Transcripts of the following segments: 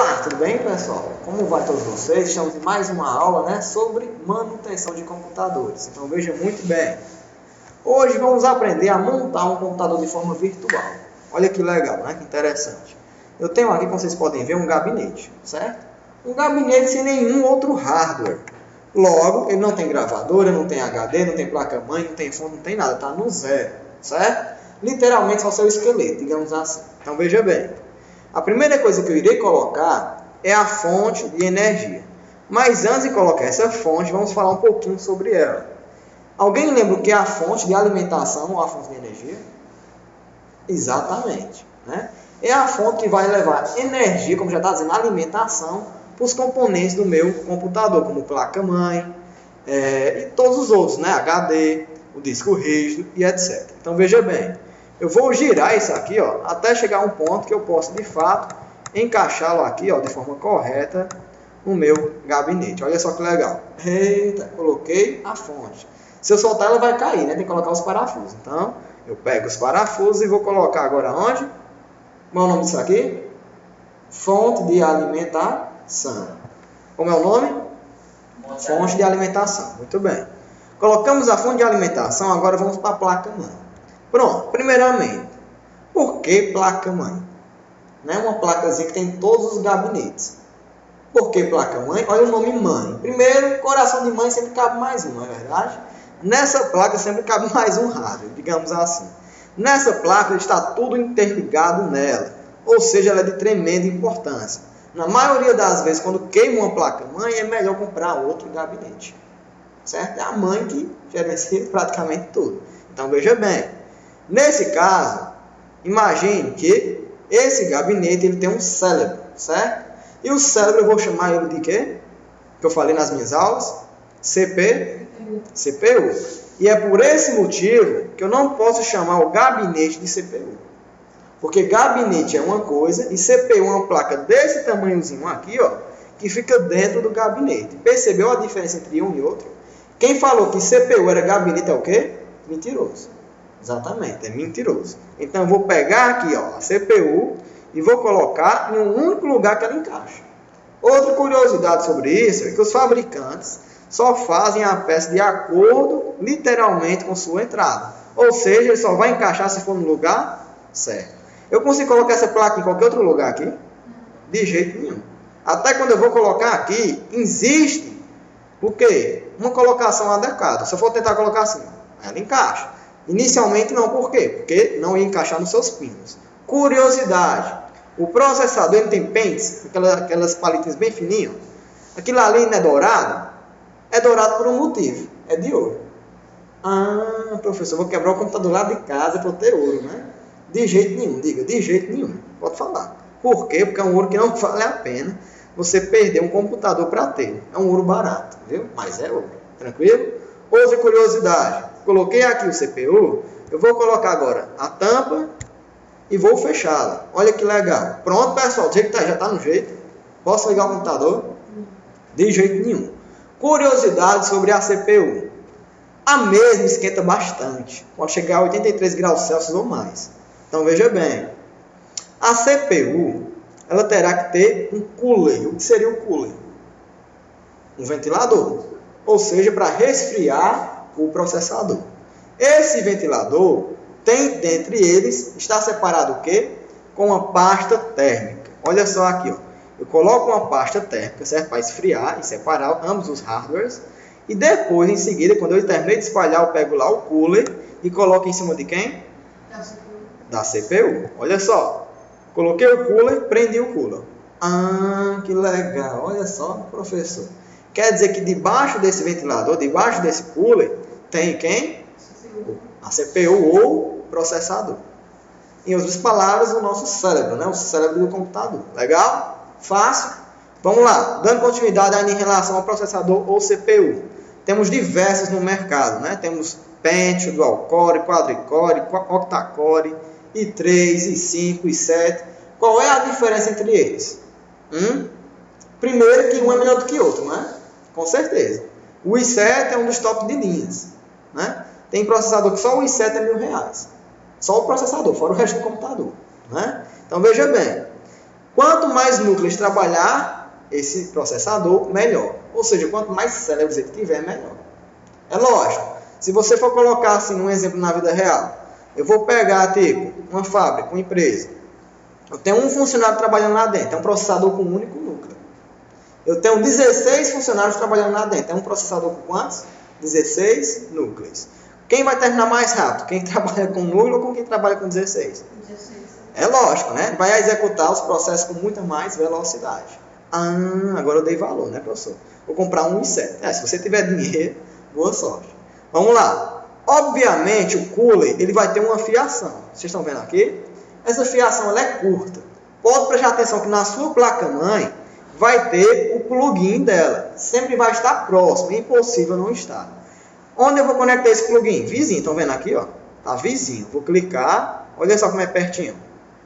Olá, tudo bem, pessoal? Como vai todos vocês? Estamos em mais uma aula, sobre manutenção de computadores. Então veja muito bem. Hoje vamos aprender a montar um computador de forma virtual. Olha que legal, Que interessante. Eu tenho aqui, como vocês podem ver, um gabinete, certo? Um gabinete sem nenhum outro hardware. Logo, ele não tem gravadora, não tem HD, não tem placa-mãe, não tem fonte, não tem nada. Está no zero, certo? Literalmente só seu esqueleto, digamos assim. Então veja bem. A primeira coisa que eu irei colocar é a fonte de energia. Mas antes de colocar essa fonte, vamos falar um pouquinho sobre ela. Alguém lembra o que é a fonte de alimentação ou a fonte de energia? Exatamente. É a fonte que vai levar energia, como já está dizendo, alimentação, para os componentes do meu computador, como placa-mãe e todos os outros, HD, o disco rígido e etc. Então veja bem. Eu vou girar isso aqui, até chegar a um ponto que eu possa, de fato, encaixá-lo aqui, de forma correta no meu gabinete. Olha só que legal. Eita, coloquei a fonte. Se eu soltar, ela vai cair, Tem que colocar os parafusos. Então, eu pego os parafusos e vou colocar agora onde? Qual é o nome disso aqui? Fonte de alimentação. Como é o nome? Fonte de alimentação. Muito bem. Colocamos a fonte de alimentação, agora vamos para a placa-mãe. Pronto, primeiramente, por que placa-mãe? Não é uma placazinha que tem em todos os gabinetes. Por que placa-mãe? Olha o nome mãe. Primeiro, coração de mãe sempre cabe mais um, não é verdade? Nessa placa sempre cabe mais um hardware, digamos assim. Nessa placa está tudo interligado nela, ou seja, ela é de tremenda importância. Na maioria das vezes, quando queima uma placa-mãe, é melhor comprar outro gabinete. Certo? É a mãe que gerencia praticamente tudo. Então, veja bem. Nesse caso, imagine que esse gabinete ele tem um cérebro, certo? E o cérebro eu vou chamar ele de quê? Que eu falei nas minhas aulas? CPU. E é por esse motivo que eu não posso chamar o gabinete de CPU. Porque gabinete é uma coisa e CPU é uma placa desse tamanhozinho aqui, que fica dentro do gabinete. Percebeu a diferença entre um e outro? Quem falou que CPU era gabinete é o quê? Mentiroso. Exatamente, é mentiroso. Então eu vou pegar aqui a CPU e vou colocar em um único lugar que ela encaixa. Outra curiosidade sobre isso é que os fabricantes só fazem a peça de acordo, literalmente, com sua entrada. Ou seja, ele só vai encaixar se for no lugar certo. Eu consigo colocar essa placa em qualquer outro lugar aqui? De jeito nenhum. Até quando eu vou colocar aqui, existe o quê? Uma colocação adequada. Se eu for tentar colocar assim, ela encaixa. Inicialmente não, por quê? Porque não ia encaixar nos seus pinos. Curiosidade, o processador ele tem pentes, aquelas palitinhas bem fininhas. Aquilo ali não é dourado? É dourado por um motivo, é de ouro. Ah, professor, vou quebrar o computador lá de casa para ter ouro, De jeito nenhum, diga, de jeito nenhum. Pode falar. Por quê? Porque é um ouro que não vale a pena você perder um computador para ter. É um ouro barato, viu? Mas é ouro. Tranquilo? Outra curiosidade. Coloquei aqui o CPU, eu vou colocar agora a tampa e vou fechá-la. Olha que legal. Pronto, pessoal, do jeito que já está no jeito. Posso ligar o computador? De jeito nenhum. Curiosidade sobre a CPU. A mesma esquenta bastante, pode chegar a 83 graus Celsius ou mais. Então veja bem, a CPU ela terá que ter um cooler. O que seria o cooler? Um ventilador. Ou seja, para resfriar o processador. Esse ventilador tem, dentre eles, está separado o quê? Com uma pasta térmica. Olha só aqui, eu coloco uma pasta térmica, certo? Para esfriar e separar ambos os hardwares. E depois, em seguida, quando eu terminei de espalhar, eu pego lá o cooler e coloco em cima de quem? Da CPU. Olha só. Coloquei o cooler, prendi o cooler. Ah, que legal. Olha só, professor. Quer dizer que debaixo desse ventilador, debaixo desse cooler, tem quem? A CPU ou processador. Em outras palavras, o nosso cérebro, O cérebro do computador. Legal? Fácil? Vamos lá. Dando continuidade ainda em relação ao processador ou CPU. Temos diversos no mercado, Temos Pentium, Dual Core, Quadricore, Octacore, i3, i5, i7. Qual é a diferença entre eles? Primeiro que um é melhor do que o outro, Com certeza. O i7 é um dos top de linhas, Tem processador que só o i7 é R$1.000. Só o processador, fora o resto do computador, Então veja bem, Quanto mais núcleos trabalhar esse processador, melhor. Ou seja, quanto mais cérebros ele tiver, melhor. É lógico. Se você for colocar assim um exemplo na vida real, eu vou pegar tipo uma fábrica, uma empresa. Eu tenho um funcionário trabalhando lá dentro, é um processador com um único núcleo. Eu tenho 16 funcionários trabalhando lá dentro, é um processador com quantos? 16 núcleos. Quem vai terminar mais rápido? Quem trabalha com núcleo ou com quem trabalha com 16? 16. É lógico, né? Vai executar os processos com muita mais velocidade. Ah, agora eu dei valor, né, professor? Vou comprar um i7. Se você tiver dinheiro, boa sorte. Vamos lá. Obviamente, o cooler ele vai ter uma fiação. Vocês estão vendo aqui? Essa fiação ela é curta. Pode prestar atenção que na sua placa-mãe vai ter o plugin dela. Sempre vai estar próximo. É impossível não estar. Onde eu vou conectar esse plugin? Vizinho. Estão vendo aqui? Ó? Tá vizinho. Vou clicar. Olha só como é pertinho.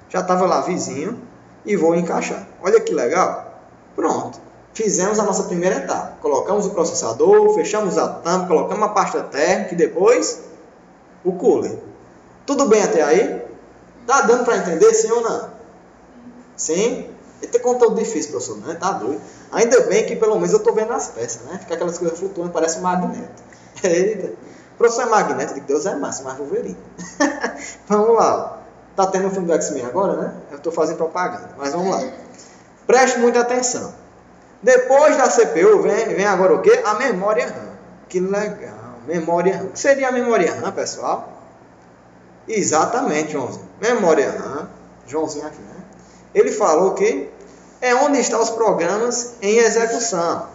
Já estava lá vizinho. E vou encaixar. Olha que legal. Pronto. Fizemos a nossa primeira etapa. Colocamos o processador, fechamos a tampa, colocamos a pasta térmica e depois o cooler. Tudo bem até aí? Tá dando para entender, sim ou não? Sim? E tem conteúdo difícil, professor, né? Tá doido. Ainda bem que pelo menos eu estou vendo as peças, né? Fica aquelas coisas flutuando, parece um magneto. Eita. Professor é magneto, de Deus é massa, mas Wolverine. Vamos lá. Tá tendo um filme do X-Men agora, né? Eu estou fazendo propaganda, mas vamos lá. Preste muita atenção. Depois da CPU, vem agora o quê? A memória RAM. Que legal. Memória RAM. O que seria a memória RAM, pessoal? Exatamente, Joãozinho. Memória RAM. Joãozinho aqui, né? Ele falou que é onde estão os programas em execução.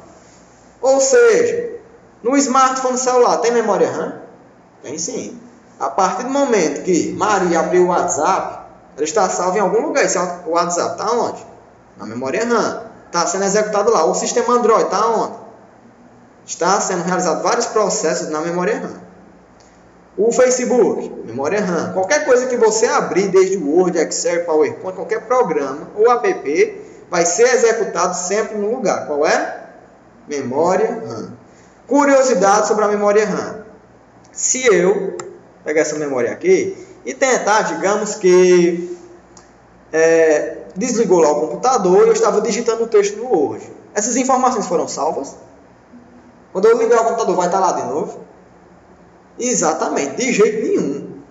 Ou seja, no smartphone celular tem memória RAM? Tem sim. A partir do momento que Maria abriu o WhatsApp, ela está salva em algum lugar. Esse WhatsApp está onde? Na memória RAM. Está sendo executado lá. O sistema Android está onde? Está sendo realizado vários processos na memória RAM. O Facebook, memória RAM. Qualquer coisa que você abrir, desde o Word, Excel, PowerPoint, qualquer programa ou app, vai ser executado sempre no lugar. Qual é? Memória RAM. Curiosidade sobre a memória RAM. Se eu pegar essa memória aqui e tentar, digamos que desligou lá o computador e eu estava digitando o texto no Word. Essas informações foram salvas? Quando eu ligar o computador, vai estar lá de novo? Exatamente, de jeito nenhum.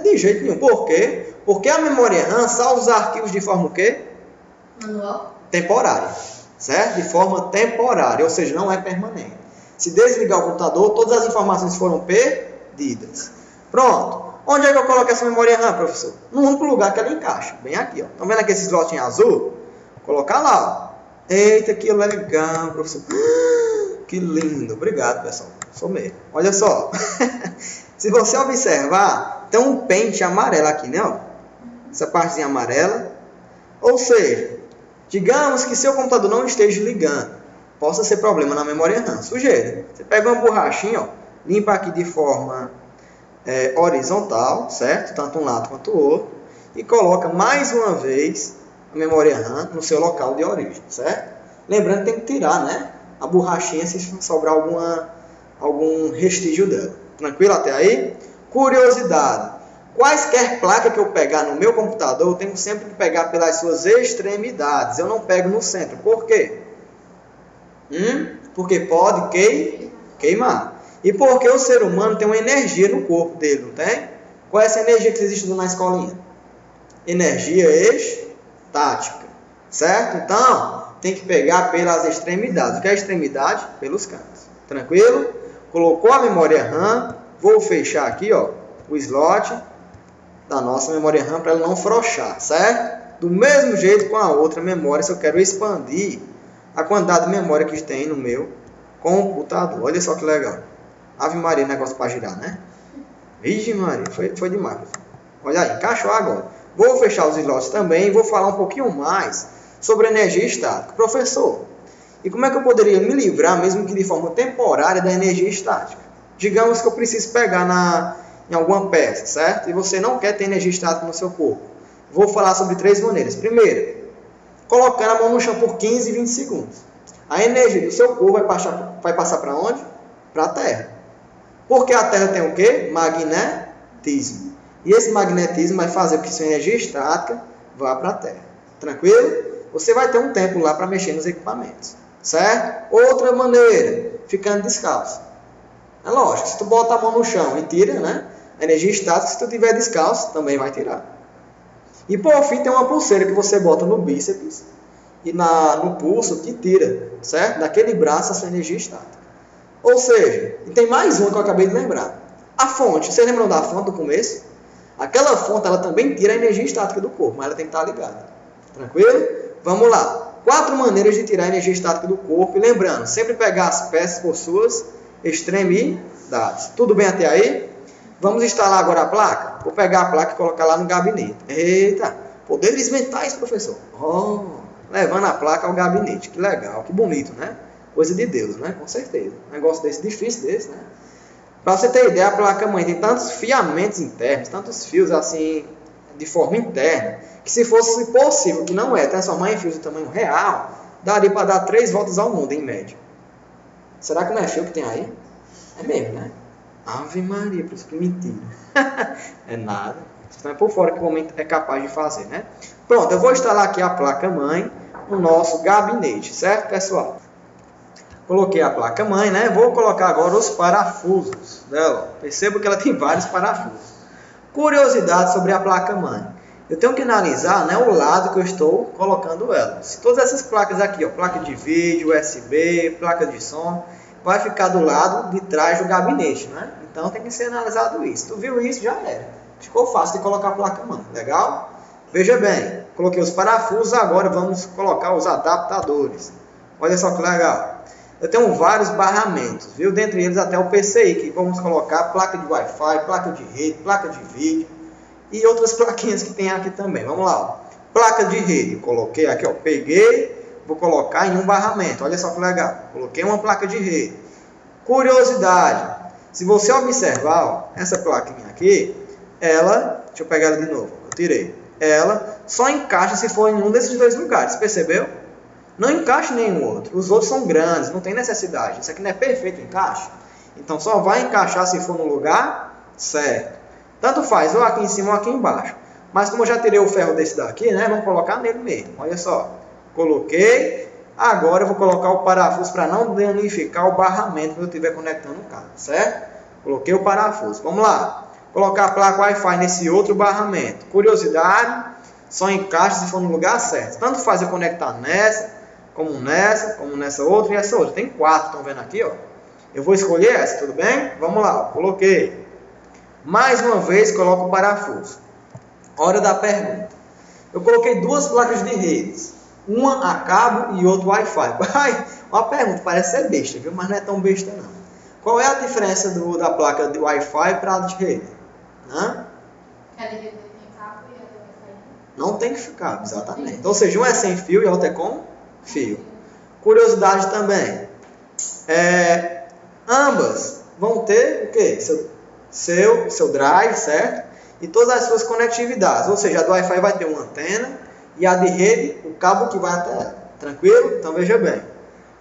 De jeito nenhum. Por quê? Porque a memória RAM salva os arquivos de forma o quê? Manual. Temporária. Certo? De forma temporária, ou seja, não é permanente. Se desligar o computador, todas as informações foram perdidas. Pronto. Onde é que eu coloco essa memória RAM, professor? No único lugar que ela encaixa. Bem aqui, ó. Estão vendo aqui esse slotinho azul? Vou colocar lá, ó. Eita, que legal, professor. Que lindo. Obrigado, pessoal. Sou mesmo. Olha só. Se você observar, tem um pente amarelo aqui, né? Ó. Essa partezinha amarela. Ou seja, digamos que seu computador não esteja ligando. Possa ser problema na memória RAM. Sujeira. Você pega uma borrachinha, ó. Limpa aqui de forma horizontal, certo? Tanto um lado quanto o outro. E coloca mais uma vez a memória RAM no seu local de origem, certo? Lembrando que tem que tirar, né? A borrachinha se sobrar algum restígio dela. Tranquilo até aí? Curiosidade. Quaisquer placas que eu pegar no meu computador, eu tenho sempre que pegar pelas suas extremidades. Eu não pego no centro. Por quê? Porque pode queimar. E porque o ser humano tem uma energia no corpo dele, não tem? Qual é essa energia que vocês estudam na escolinha? Energia estática. Certo? Então, tem que pegar pelas extremidades. O que é extremidade? Pelos cantos. Tranquilo? Colocou a memória RAM. Vou fechar aqui, ó, o slot da nossa memória RAM para ela não frouxar, certo? Do mesmo jeito com a outra memória, se eu quero expandir a quantidade de memória que tem no meu computador. Olha só que legal. Ave Maria, negócio para girar, né? Vixe Maria, foi demais. Olha aí, encaixou agora. Vou fechar os slots também e vou falar um pouquinho mais sobre energia estática. Professor, e como é que eu poderia me livrar, mesmo que de forma temporária, da energia estática? Digamos que eu preciso pegar em alguma peça, certo? E você não quer ter energia estática no seu corpo. Vou falar sobre 3 maneiras. Primeiro, colocando a mão no chão por 15 e 20 segundos. A energia do seu corpo vai passar para onde? Para a Terra. Porque a Terra tem o quê? Magnetismo. E esse magnetismo vai fazer com que sua energia estática vá para a Terra. Tranquilo? você vai ter um tempo lá para mexer nos equipamentos, certo? Outra maneira, ficando descalço. É lógico, se tu bota a mão no chão e tira, né? A energia estática, se tu tiver descalço, também vai tirar. E por fim, tem uma pulseira que você bota no bíceps e no pulso que tira, certo? Daquele braço a sua energia estática. Ou seja, e tem mais uma que eu acabei de lembrar. A fonte, vocês lembram da fonte do começo? Aquela fonte, ela também tira a energia estática do corpo, mas ela tem que estar ligada. Tranquilo? Vamos lá. 4 maneiras de tirar a energia estática do corpo. E lembrando, sempre pegar as peças por suas extremidades. Tudo bem até aí? Vamos instalar agora a placa? Vou pegar a placa e colocar lá no gabinete. Eita, poderes mentais, professor. Levando a placa ao gabinete. Que legal, que bonito, né? Coisa de Deus, né? Com certeza. Um negócio desse, difícil desse, né? Para você ter ideia, a placa-mãe tem tantos fiamentos internos, tantos fios assim, de forma interna, que se fosse possível, que não é, transformar em fios de tamanho real, daria para dar 3 voltas ao mundo, em média. Será que não é fio que tem aí? É mesmo, né? Ave Maria, por isso que mentira. É nada. Então é por fora que o homem é capaz de fazer, né? Pronto, eu vou instalar aqui a placa-mãe no nosso gabinete, certo, pessoal? Coloquei a placa-mãe, né? Vou colocar agora os parafusos dela. Perceba que ela tem vários parafusos. Curiosidade sobre a placa-mãe. Eu tenho que analisar, né, o lado que eu estou colocando ela. Se todas essas placas aqui, ó, placa de vídeo, USB, placa de som, vai ficar do lado de trás do gabinete, né? Então tem que ser analisado isso. Tu viu isso? Já era. Ficou fácil de colocar a placa-mãe. Legal? Veja bem, coloquei os parafusos, agora vamos colocar os adaptadores. Olha só que legal. Eu tenho vários barramentos, viu? Dentre eles até o PCI, que vamos colocar placa de Wi-Fi, placa de rede, placa de vídeo e outras plaquinhas que tem aqui também. Vamos lá, ó. Placa de rede, coloquei aqui, ó, peguei, vou colocar em um barramento. Olha só que legal, coloquei uma placa de rede. Curiosidade, se você observar, ó, essa plaquinha aqui, ela, deixa eu pegar ela de novo, eu tirei. Ela só encaixa se for em um desses dois lugares, percebeu? Não encaixa em nenhum outro. Os outros são grandes, não tem necessidade. Isso aqui não é perfeito encaixe. Então só vai encaixar se for no lugar certo. Tanto faz, ou aqui em cima ou aqui embaixo. Mas como eu já tirei o ferro desse daqui, né? Vamos colocar nele mesmo. Olha só. Coloquei. Agora eu vou colocar o parafuso para não danificar o barramento quando eu estiver conectando o cabo, certo? Coloquei o parafuso. Vamos lá. Colocar a placa Wi-Fi nesse outro barramento. Curiosidade, só encaixa se for no lugar certo. Tanto faz eu conectar nessa, como nessa outra e essa outra. Tem 4, estão vendo aqui, ó. Eu vou escolher essa, tudo bem? Vamos lá, ó. Coloquei. Mais uma vez, coloco o parafuso. Hora da pergunta. Eu coloquei 2 placas de redes. Uma a cabo e outra Wi-Fi. Uma pergunta, parece ser besta, viu? Mas não é tão besta, não. Qual é a diferença da placa de Wi-Fi para a de rede? Hã? Cada rede tem cabo e a outra Wi-Fi não tem que ficar, exatamente. Ou seja, uma é sem fio e a outra é com fio. Curiosidade também. Ambas vão ter o quê? Seu drive, certo? E todas as suas conectividades. Ou seja, a do Wi-Fi vai ter uma antena e a de rede, o cabo que vai até ela. Tranquilo? Então veja bem.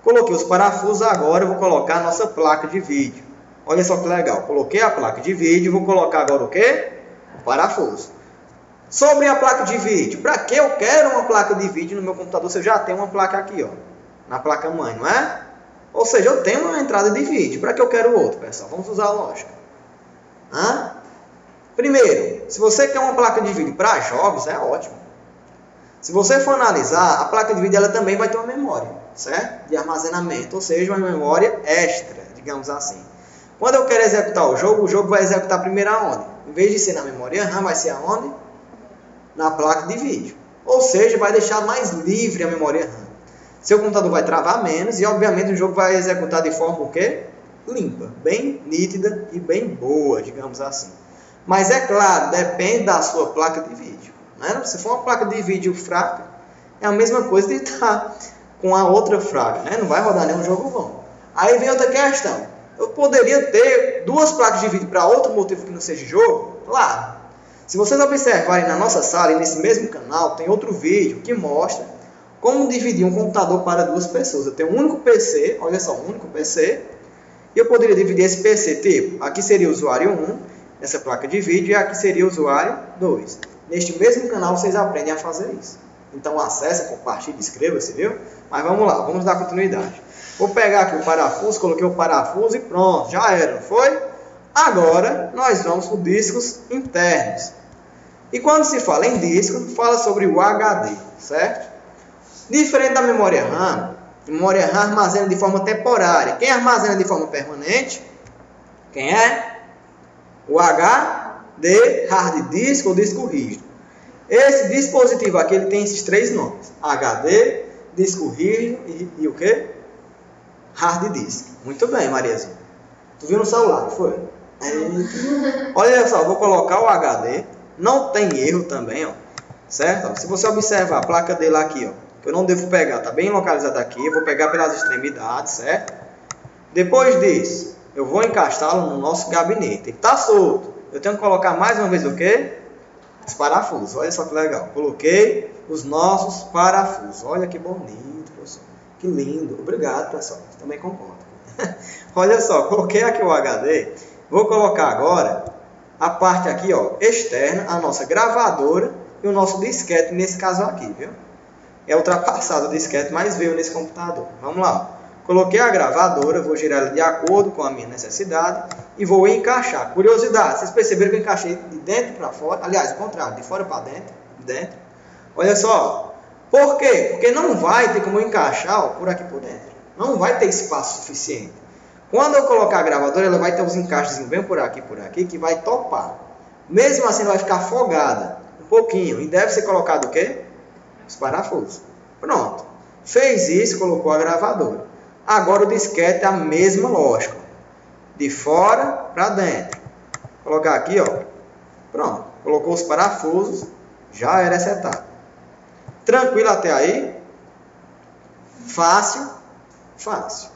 Coloquei os parafusos, agora eu vou colocar a nossa placa de vídeo. Olha só que legal. Coloquei a placa de vídeo, vou colocar agora o quê? O parafuso. Sobre a placa de vídeo. Para que eu quero uma placa de vídeo no meu computador se eu já tenho uma placa aqui, ó, na placa mãe, não é? Ou seja, eu tenho uma entrada de vídeo. Para que eu quero outro, pessoal? Vamos usar a lógica. Primeiro, se você quer uma placa de vídeo para jogos, é ótimo. Se você for analisar, a placa de vídeo ela também vai ter uma memória, certo? De armazenamento, ou seja, uma memória extra, digamos assim. Quando eu quero executar o jogo vai executar primeiro aonde? Em vez de ser na memória RAM, vai ser aonde? Na placa de vídeo. Ou seja, vai deixar mais livre a memória RAM. Seu computador vai travar menos e, obviamente, o jogo vai executar de forma o quê? Limpa, bem nítida e bem boa, digamos assim. Mas é claro, depende da sua placa de vídeo, né? Se for uma placa de vídeo fraca, é a mesma coisa de estar com a outra fraca, né? Não vai rodar nenhum jogo bom. Aí vem outra questão. Eu poderia ter 2 placas de vídeo para outro motivo que não seja jogo? Claro. Se vocês observarem na nossa sala e nesse mesmo canal, tem outro vídeo que mostra como dividir um computador para 2 pessoas. Eu tenho um único PC, olha só, um único PC, e eu poderia dividir esse PC, tipo, aqui seria o usuário 1, nessa placa de vídeo, e aqui seria o usuário 2. Neste mesmo canal vocês aprendem a fazer isso. Então acesse, compartilhe, inscreva-se, viu? Mas vamos lá, vamos dar continuidade. Vou pegar aqui o parafuso, coloquei o parafuso e pronto, já era, não foi? Agora nós vamos para os discos internos. E quando se fala em disco, fala sobre o HD, certo? Diferente da memória RAM, a memória RAM armazena de forma temporária. Quem armazena de forma permanente? Quem é? O HD, hard disk ou disco rígido. Esse dispositivo aqui ele tem esses três nomes: HD, disco rígido e o que? Hard disk. Muito bem, Mariazinha. Tu viu no celular, não foi? Olha só, vou colocar o HD. Não tem erro também, ó. Certo? Ó, se você observar a placa dele aqui, ó, que eu não devo pegar, tá bem localizada aqui. Eu vou pegar pelas extremidades, certo? Depois disso, eu vou encaixá-lo no nosso gabinete. Ele está solto. Eu tenho que colocar mais uma vez o quê? Os parafusos. Olha só que legal. Coloquei os nossos parafusos. Olha que bonito, professor. Que lindo. Obrigado, pessoal. Também concordo. Olha só, coloquei aqui o HD. Vou colocar agora a parte aqui, ó, externa, a nossa gravadora e o nosso disquete nesse caso aqui, viu? É ultrapassado o disquete, mas veio nesse computador. Vamos lá. Coloquei a gravadora, vou girar ela de acordo com a minha necessidade e vou encaixar. Curiosidade, vocês perceberam que eu encaixei de dentro para fora? Aliás, o contrário, de fora para dentro, de dentro. Olha só. Por quê? Porque não vai ter como eu encaixar, ó, por aqui por dentro. Não vai ter espaço suficiente. Quando eu colocar a gravadora, ela vai ter uns encaixes bem por aqui, que vai topar. Mesmo assim, ela vai ficar folgada um pouquinho. E deve ser colocado o quê? Os parafusos. Pronto. Fez isso, colocou a gravadora. Agora o disquete é a mesma lógica. De fora para dentro. Vou colocar aqui, ó. Pronto. Colocou os parafusos. Já era essa etapa. Tranquilo até aí? Fácil? Fácil.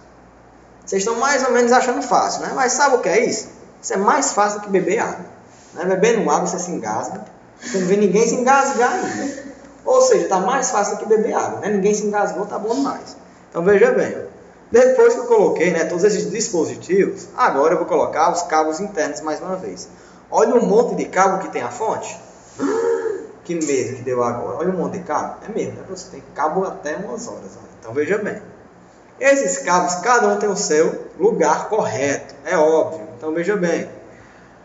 Vocês estão mais ou menos achando fácil, né? Mas sabe o que é isso? Isso é mais fácil do que beber água. Né? Bebendo água você se engasga. Você não vê ninguém se engasgar ainda. Ou seja, está mais fácil do que beber água. Né? Ninguém se engasgou, tá bom demais. Então veja bem. Depois que eu coloquei, né, todos esses dispositivos, agora eu vou colocar os cabos internos mais uma vez. Olha o monte de cabo que tem a fonte. Que medo que deu agora. Olha o monte de cabo. É mesmo, né? Você tem cabo até umas horas. Ó. Então veja bem. Esses cabos, cada um tem o seu lugar correto, é óbvio. Então veja bem.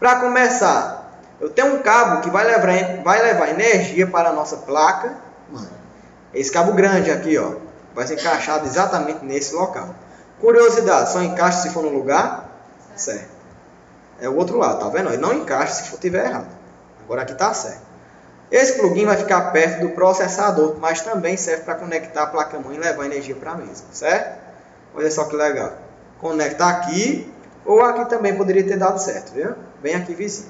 Para começar, eu tenho um cabo que vai levar energia para a nossa placa. Esse cabo grande aqui, ó, vai ser encaixado exatamente nesse local. Curiosidade, só encaixa se for no lugar certo. É o outro lado, tá vendo? Ele não encaixa se for tiver errado. Agora aqui está certo. Esse plugin vai ficar perto do processador, mas também serve para conectar a placa-mãe e levar energia para a mesma, certo? Olha só que legal. Conecta aqui, ou aqui também poderia ter dado certo, viu? Bem aqui vizinho.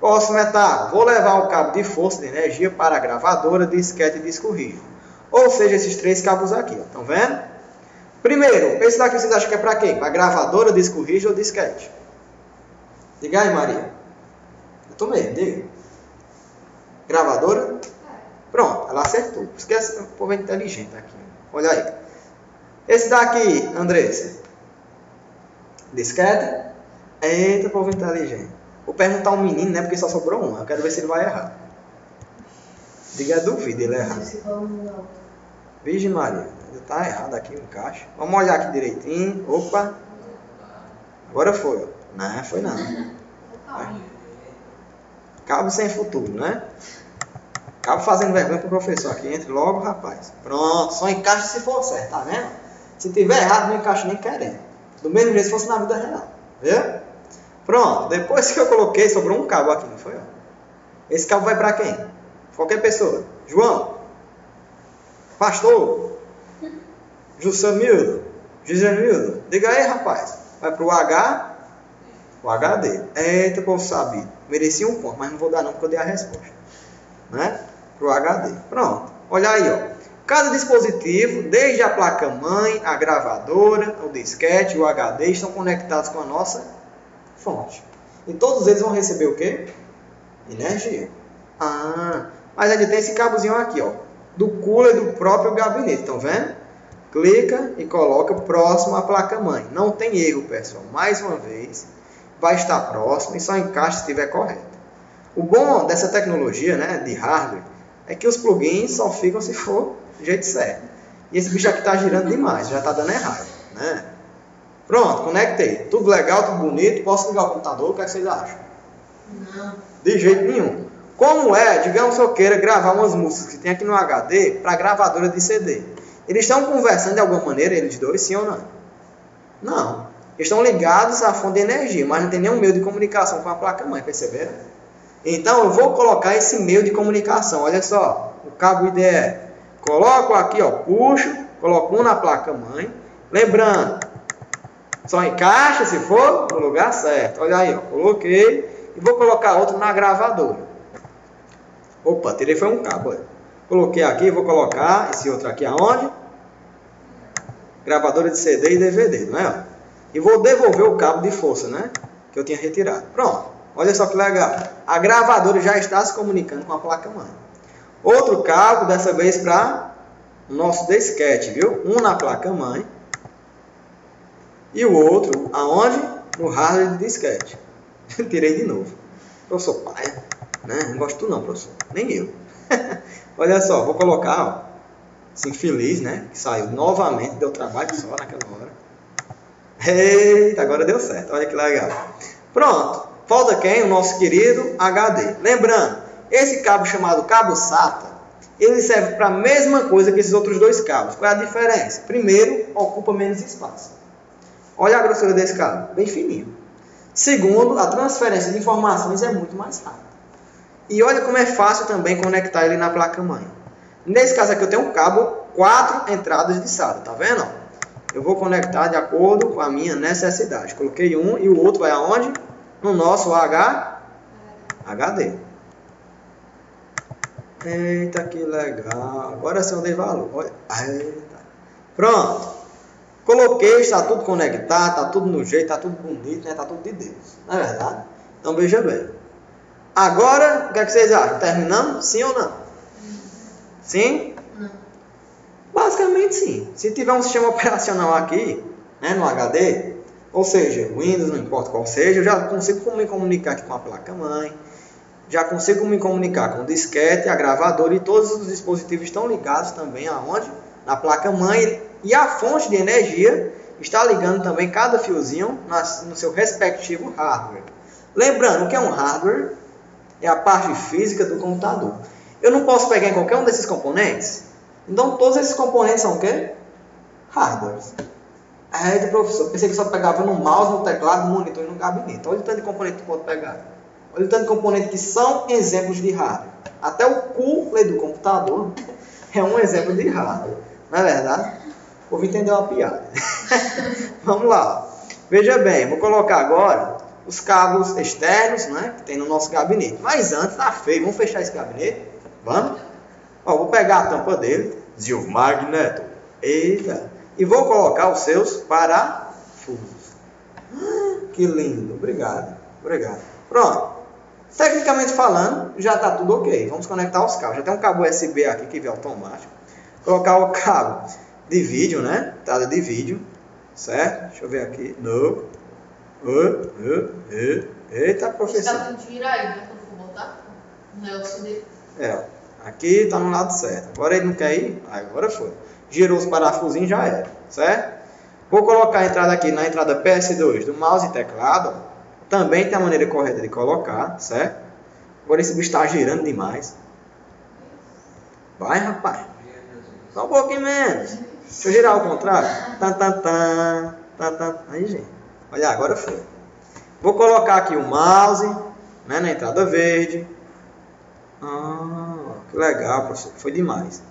Próxima etapa, vou levar o cabo de força de energia para a gravadora, disquete e disco rígido. Ou seja, esses três cabos aqui, ó. Estão vendo? Primeiro, esse daqui vocês acham que é para quem? Para gravadora, disco rígido ou disquete? Diga aí, Maria. Eu tô mesmo, diga. Gravadora? Pronto, ela acertou. Esquece, o povo é inteligente aqui. Olha aí. Esse daqui, Andressa. Disquete? Eita, povo inteligente. Vou perguntar ao menino, né? Porque só sobrou um. Eu quero ver se ele vai errar. Diga, duvido ele errar. Virgem Maria. Está errado aqui o encaixe. Vamos olhar aqui direitinho. Opa. Agora foi, ó. Não, foi não. Cabo sem futuro, né? Cabo fazendo vergonha pro professor aqui. Entre logo, rapaz. Pronto. Só encaixa se for certo, tá vendo? Se tiver errado, não encaixa nem querendo. Do mesmo jeito se fosse na vida real. Viu? Pronto. Depois que eu coloquei, sobrou um cabo aqui, não foi? Esse cabo vai para quem? Qualquer pessoa. João. Pastor. Jussamildo. Gisanildo. Diga aí, rapaz. Vai pro o HD. Eita, povo sabido. Merecia um ponto, mas não vou dar não, porque eu dei a resposta. Né? Pro HD. Pronto. Olha aí, ó. Cada dispositivo, desde a placa-mãe, a gravadora, o disquete e o HD, estão conectados com a nossa fonte. E todos eles vão receber o quê? Energia. Mas ainda tem esse cabozinho aqui, ó. Do cooler do próprio gabinete. Estão vendo? Clica e coloca próximo à placa-mãe. Não tem erro, pessoal. Mais uma vez, vai estar próximo e só encaixa se estiver correto. O bom dessa tecnologia, né, de hardware é que os plugins só ficam se for do jeito certo. E esse bicho aqui está girando demais, já está dando errado, né? Pronto, conectei. Tudo legal, tudo bonito. Posso ligar o computador? O que é que vocês acham? Não. De jeito nenhum. Como é, digamos que eu queira gravar umas músicas que tem aqui no HD para gravadora de CD. Eles estão conversando de alguma maneira, eles dois, sim ou não? Não. Eles estão ligados à fonte de energia, mas não tem nenhum meio de comunicação com a placa-mãe, perceberam? Então eu vou colocar esse meio de comunicação. Olha só, o cabo IDE. Coloco aqui, ó, puxo, coloco um na placa-mãe. Lembrando, só encaixa se for no lugar certo. Olha aí, ó, coloquei e vou colocar outro na gravadora. Opa, tirei foi um cabo. Olha. Coloquei aqui, vou colocar esse outro aqui aonde? Gravadora de CD e DVD, não é? E vou devolver o cabo de força, né? Que eu tinha retirado. Pronto. Olha só que legal. A gravadora já está se comunicando com a placa-mãe. Outro cabo, dessa vez para o nosso disquete, viu? Um na placa-mãe. E o outro, aonde? No hardware de disquete. Tirei de novo. Professor Paia, né? Não gosto não, professor. Nem eu. Olha só, vou colocar, ó. Assim, feliz, né? Que saiu novamente, deu trabalho só naquela hora. Eita, agora deu certo. Olha que legal. Pronto. Falta quem? O nosso querido HD. Lembrando, esse cabo chamado cabo SATA, ele serve para a mesma coisa que esses outros dois cabos. Qual é a diferença? Primeiro, ocupa menos espaço. Olha a grossura desse cabo, bem fininho. Segundo, a transferência de informações é muito mais rápida. E olha como é fácil também conectar ele na placa-mãe. Nesse caso aqui eu tenho um cabo, 4 entradas de SATA, tá vendo? Eu vou conectar de acordo com a minha necessidade. Coloquei um e o outro vai aonde? No nosso HD. Eita, que legal. Agora sim eu dei valor. Olha. Eita. Pronto. Coloquei, está tudo conectado, está tudo no jeito, está tudo bonito, né? Está tudo de Deus. Não é verdade? Então veja bem. Agora, o que é que vocês acham? Terminamos? Sim ou não? Sim? Não. Basicamente sim. Se tiver um sistema operacional aqui, né, no HD, ou seja, Windows, não importa qual seja, eu já consigo me comunicar aqui com a placa-mãe, já consigo me comunicar com o disquete, a gravadora e todos os dispositivos estão ligados também aonde? Na placa-mãe, e a fonte de energia está ligando também cada fiozinho no seu respectivo hardware. Lembrando, o que é um hardware? É a parte física do computador. Eu não posso pegar em qualquer um desses componentes? Então todos esses componentes são o quê? Hardwares. Aí, professor, pensei que só pegava no mouse, no teclado, no monitor e no gabinete. Olha o tanto de componente que pode pegar. Olha o tanto de componente que são exemplos de hardware. Até o cooler do computador é um exemplo de hardware. Não é verdade? O povo entendeu a piada. Vamos lá. Veja bem, vou colocar agora os cabos externos, né, que tem no nosso gabinete. Mas antes, tá feio. Vamos fechar esse gabinete? Vamos? Ó, vou pegar a tampa dele. Zio Magneto. Eita. E vou colocar os seus parafusos. Que lindo. Obrigado. Obrigado. Pronto. Tecnicamente falando, já está tudo ok. Vamos conectar os cabos. Já tem um cabo USB aqui que vem automático. Colocar o cabo de vídeo, né? Entrada de vídeo. Certo? Deixa eu ver aqui. No. Eita, professor. Está com tiro aí, né? Quando for botar. O negócio dele. É. Aqui está no lado certo. Agora ele não quer ir? Agora foi. Girou os parafusinhos, já era, certo? Vou colocar a entrada aqui na entrada PS2 do mouse e teclado. Também tem a maneira correta de colocar, certo? Agora esse bicho está girando demais. Vai, rapaz. Só um pouquinho menos. Deixa eu girar ao contrário. Aí, gente. Olha, agora foi. Vou colocar aqui o mouse, né, na entrada verde. Que legal, professor. Foi demais.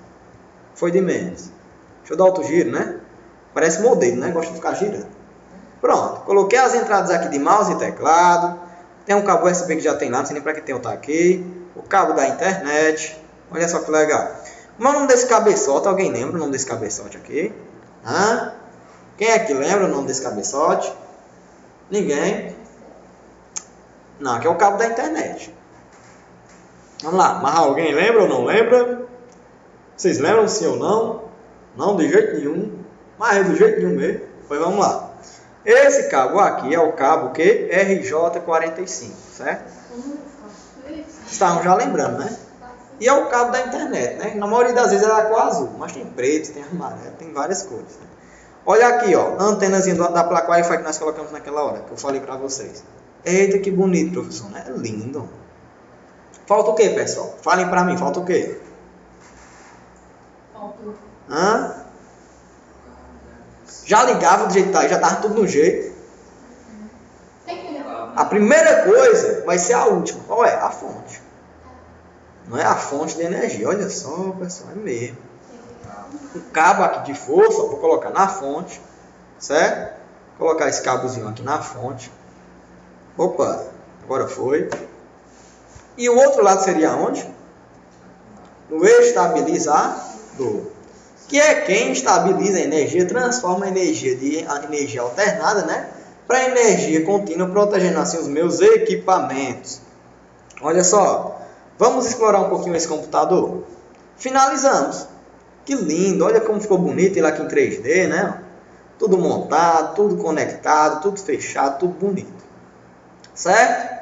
Foi de menos. Deixa eu dar outro giro, né? Parece modelo, né? Gosta de ficar girando. Pronto. Coloquei as entradas aqui de mouse e teclado. Tem um cabo USB que já tem lá. Não sei nem para que tem outro aqui. O cabo da internet. Olha só que legal. Como é o nome desse cabeçote? Alguém lembra o nome desse cabeçote aqui? Hã? Quem é que lembra o nome desse cabeçote? Ninguém? Não, aqui é o cabo da internet. Vamos lá. Mas alguém lembra ou não lembra? Vocês lembram sim ou não? Não, de jeito nenhum. Mas é do jeito nenhum mesmo. Pois vamos lá. Esse cabo aqui é o cabo que RJ45, certo? Estavam já lembrando, né? e é o cabo da internet, né? Na maioria das vezes ela é cor azul, mas tem preto, tem amarelo, tem várias cores. Né? Olha aqui, ó, a antenazinha da placa Wi-Fi que nós colocamos naquela hora, que eu falei para vocês. Eita, que bonito, professor, né? É lindo. Falta o quê, pessoal? Falem para mim, falta o quê? Faltou. Hã? Já ligava do jeito que tá aí, já tava tudo no jeito. Tem que ligar. A primeira coisa vai ser a última. Qual é? A fonte. Não é a fonte de energia. Olha só, pessoal, é mesmo. O cabo aqui de força, ó, vou colocar na fonte, certo? Vou colocar esse cabozinho aqui na fonte. Opa, agora foi. E o outro lado seria onde? No estabilizador, que é quem estabiliza a energia, transforma a energia de energia alternada, né, para energia contínua, protegendo assim os meus equipamentos. Olha só, vamos explorar um pouquinho esse computador. Finalizamos. Que lindo, olha como ficou bonito ele aqui em 3D, né? Tudo montado, tudo conectado, tudo fechado, tudo bonito. Certo?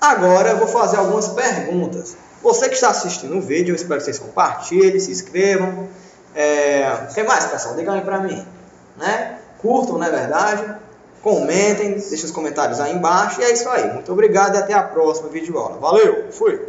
Agora eu vou fazer algumas perguntas. Você que está assistindo o vídeo, eu espero que vocês compartilhem, se inscrevam. O que mais, pessoal? Digam aí pra mim. Né? Curtam, não é verdade? Comentem, deixem os comentários aí embaixo. E é isso aí. Muito obrigado e até a próxima videoaula. Valeu, fui!